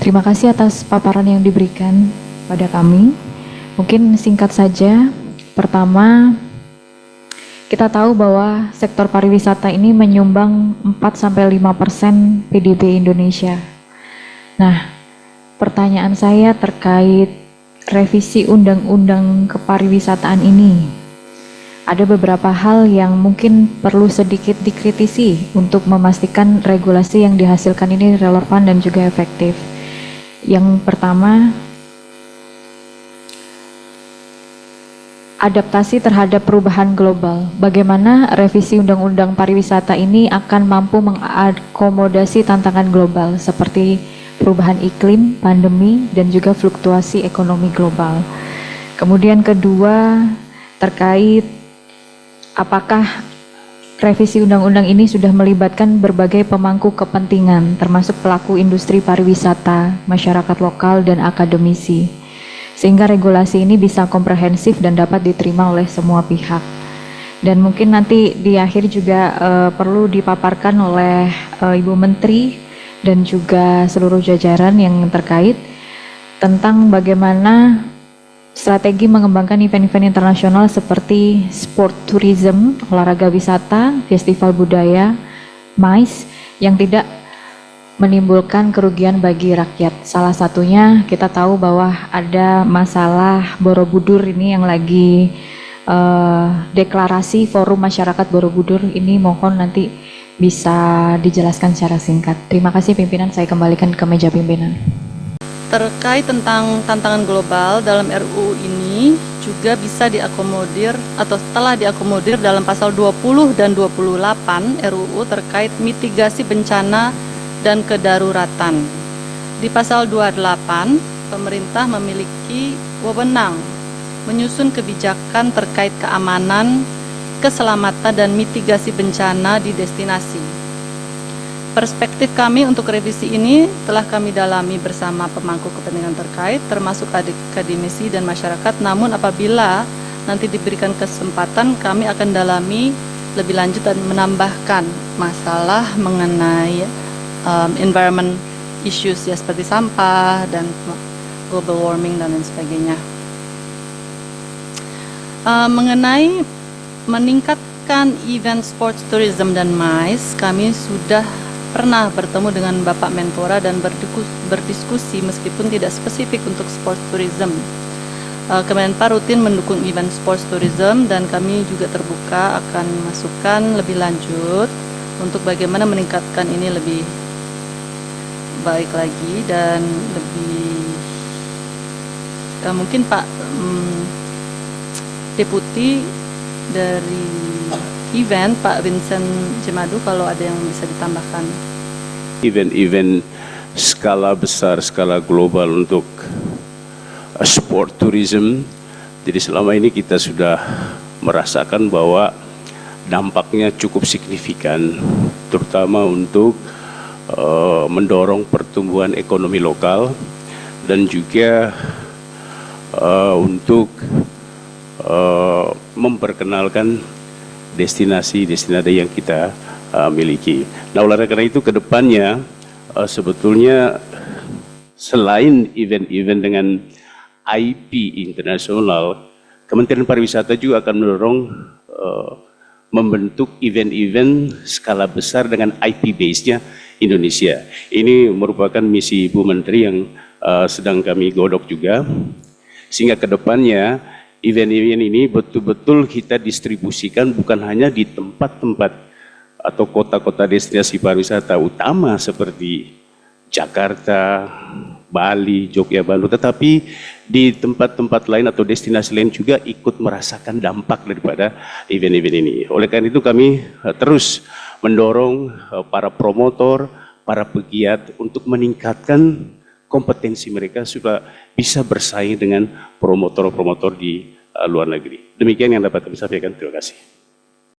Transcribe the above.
Terima kasih atas paparan yang diberikan pada kami. Mungkin singkat saja. Pertama, kita tahu bahwa sektor pariwisata ini menyumbang 4-5% PDB Indonesia. Nah, pertanyaan saya terkait revisi undang-undang kepariwisataan ini. Ada beberapa hal yang mungkin perlu sedikit dikritisi untuk memastikan regulasi yang dihasilkan ini relevan dan juga efektif. Yang pertama, adaptasi terhadap perubahan global. Bagaimana revisi undang-undang pariwisata ini akan mampu mengakomodasi tantangan global seperti perubahan iklim, pandemi, dan juga fluktuasi ekonomi global. Kemudian kedua, terkait apakah revisi undang-undang ini sudah melibatkan berbagai pemangku kepentingan, termasuk pelaku industri pariwisata, masyarakat lokal, dan akademisi, sehingga regulasi ini bisa komprehensif dan dapat diterima oleh semua pihak. Dan mungkin nanti di akhir juga perlu dipaparkan oleh Ibu Menteri dan juga seluruh jajaran yang terkait tentang bagaimana strategi mengembangkan event-event internasional seperti sport tourism, olahraga wisata, festival budaya, MICE yang tidak menimbulkan kerugian bagi rakyat. Salah satunya kita tahu bahwa ada masalah Borobudur ini yang lagi deklarasi forum masyarakat Borobudur ini, mohon nanti bisa dijelaskan secara singkat. Terima kasih pimpinan, saya kembalikan ke meja pimpinan. Terkait tentang tantangan global dalam RUU ini juga bisa diakomodir atau telah diakomodir dalam pasal 20 dan 28 RUU terkait mitigasi bencana dan kedaruratan. Di pasal 28, pemerintah memiliki wewenang menyusun kebijakan terkait keamanan, keselamatan, dan mitigasi bencana di destinasi. Perspektif kami untuk revisi ini telah kami dalami bersama pemangku kepentingan terkait, termasuk akademisi dan masyarakat. Namun apabila nanti diberikan kesempatan, kami akan dalami lebih lanjut dan menambahkan masalah mengenai environment issues ya, seperti sampah dan global warming dan lain sebagainya. Mengenai meningkatkan event sports tourism dan MICE, kami sudah pernah bertemu dengan Bapak Menpora dan berdiskusi meskipun tidak spesifik untuk sports tourism. Kemenpar rutin mendukung event sports tourism dan kami juga terbuka akan masukan lebih lanjut untuk bagaimana meningkatkan ini lebih baik lagi dan lebih mungkin Pak Deputi dari event, Pak Vincent Cemadu, kalau ada yang bisa ditambahkan. Event-event skala besar, skala global untuk sport tourism. Jadi selama ini kita sudah merasakan bahwa dampaknya cukup signifikan, terutama untuk mendorong pertumbuhan ekonomi lokal dan juga untuk memperkenalkan destinasi-destinasi yang kita miliki. Nah, oleh karena itu ke depannya sebetulnya selain event-event dengan IP internasional, Kementerian Pariwisata juga akan mendorong membentuk event-event skala besar dengan IP base-nya Indonesia. Ini merupakan misi Ibu Menteri yang sedang kami godok juga, sehingga ke depannya event-event ini betul-betul kita distribusikan bukan hanya di tempat-tempat atau kota-kota destinasi pariwisata utama seperti Jakarta, Bali, Jogja, Bandung, tetapi di tempat-tempat lain atau destinasi lain juga ikut merasakan dampak daripada event-event ini. Oleh karena itu kami terus mendorong para promotor, para pegiat untuk meningkatkan kompetensi mereka supaya bisa bersaing dengan promotor-promotor di luar negeri. Demikian yang dapat kami sampaikan. Terima kasih.